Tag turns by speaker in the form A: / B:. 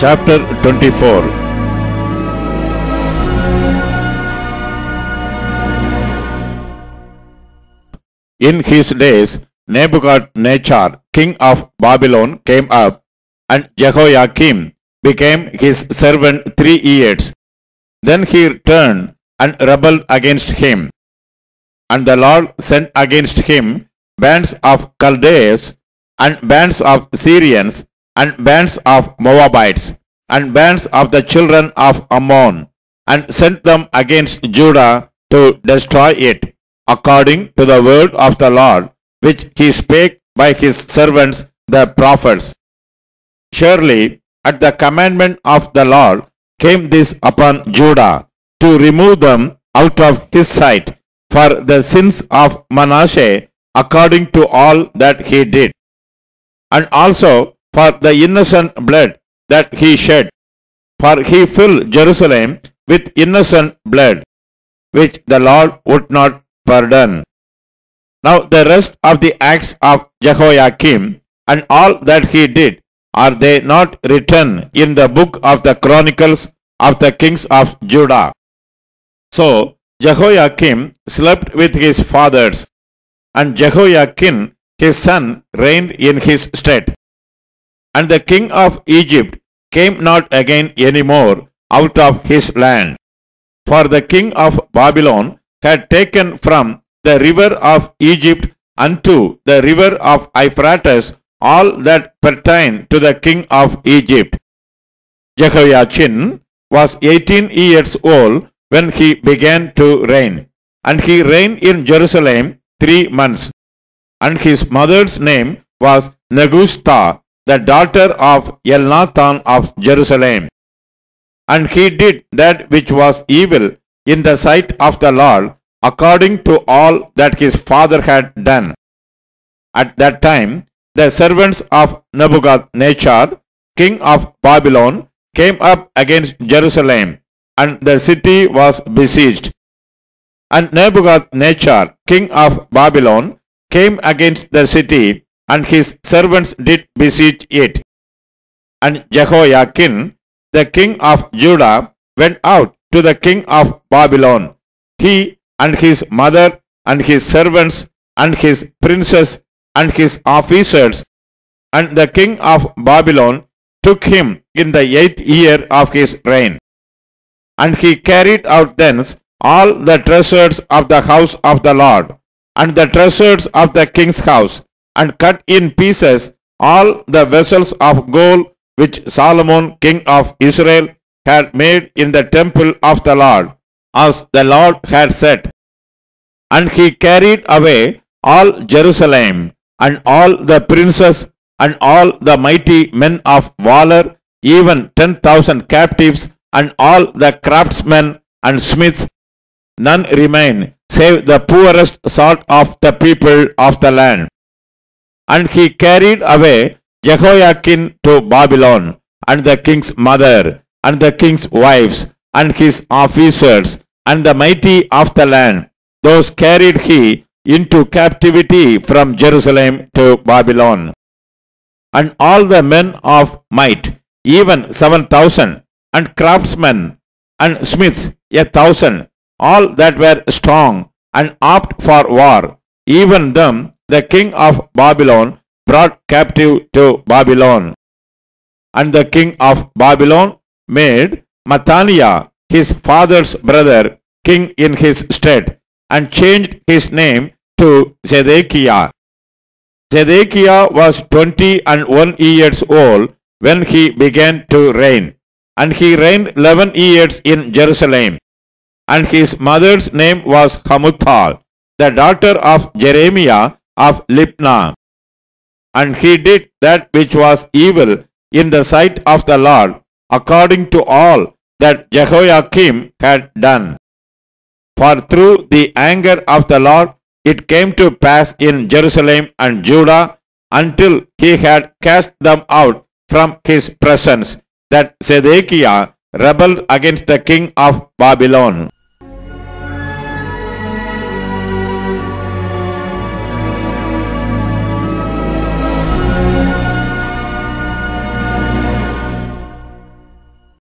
A: Chapter 24. In his days, Nebuchadnezzar, king of Babylon, came up, and Jehoiakim became his servant 3 years. Then he turned and rebelled against him. And the Lord sent against him bands of Chaldeans, and bands of Syrians, and bands of Moabites, and bands of the children of Ammon, and sent them against Judah to destroy it, according to the word of the Lord, which he spake by his servants the prophets. Surely at the commandment of the Lord came this upon Judah, to remove them out of his sight, for the sins of Manasseh, according to all that he did, and also for the innocent blood that he shed, for he filled Jerusalem with innocent blood, which the Lord would not pardon. Now the rest of the acts of Jehoiakim, and all that he did, are they not written in the book of the Chronicles of the kings of Judah? So Jehoiakim slept with his fathers, and Jehoiakim his son reigned in his stead. And the king of Egypt came not again any more out of his land. For the king of Babylon had taken from the river of Egypt unto the river of Euphrates all that pertained to the king of Egypt. Jehoiachin was 18 years old when he began to reign, and he reigned in Jerusalem 3 months. And his mother's name was Nehushta, the daughter of Elnathan of Jerusalem. And he did that which was evil in the sight of the Lord, according to all that his father had done. At that time the servants of Nebuchadnezzar, king of Babylon, came up against Jerusalem, and the city was besieged. And Nebuchadnezzar, king of Babylon, came against the city, and his servants did besiege it. And Jehoiakim, the king of Judah, went out to the king of Babylon, he and his mother, and his servants, and his princes, and his officers. And the king of Babylon took him in the 8th year of his reign. And he carried out thence all the treasures of the house of the Lord, and the treasures of the king's house, and cut in pieces all the vessels of gold which Solomon king of Israel had made in the temple of the Lord, as the Lord had said. And he carried away all Jerusalem, and all the princes, and all the mighty men of valor, even 10,000 captives, and all the craftsmen and smiths. None remained, save the poorest sort of the people of the land. And he carried away Jehoiakim to Babylon, and the king's mother, and the king's wives, and his officers, and the mighty of the land. Those carried he into captivity from Jerusalem to Babylon. And all the men of might, even 7,000, and craftsmen, and smiths 1,000, all that were strong and apt for war, even them the king of Babylon brought captive to Babylon. And the king of Babylon made Mattaniah, his father's brother, king in his stead, and changed his name to Zedekiah. Zedekiah was 21 years old when he began to reign, and he reigned 11 years in Jerusalem. And his mother's name was Hamutal, the daughter of Jeremiah of Libnah. And he did that which was evil in the sight of the Lord, according to all that Jehoiakim had done. For through the anger of the Lord it came to pass in Jerusalem and Judah, until he had cast them out from his presence, that Zedekiah rebelled against the king of Babylon.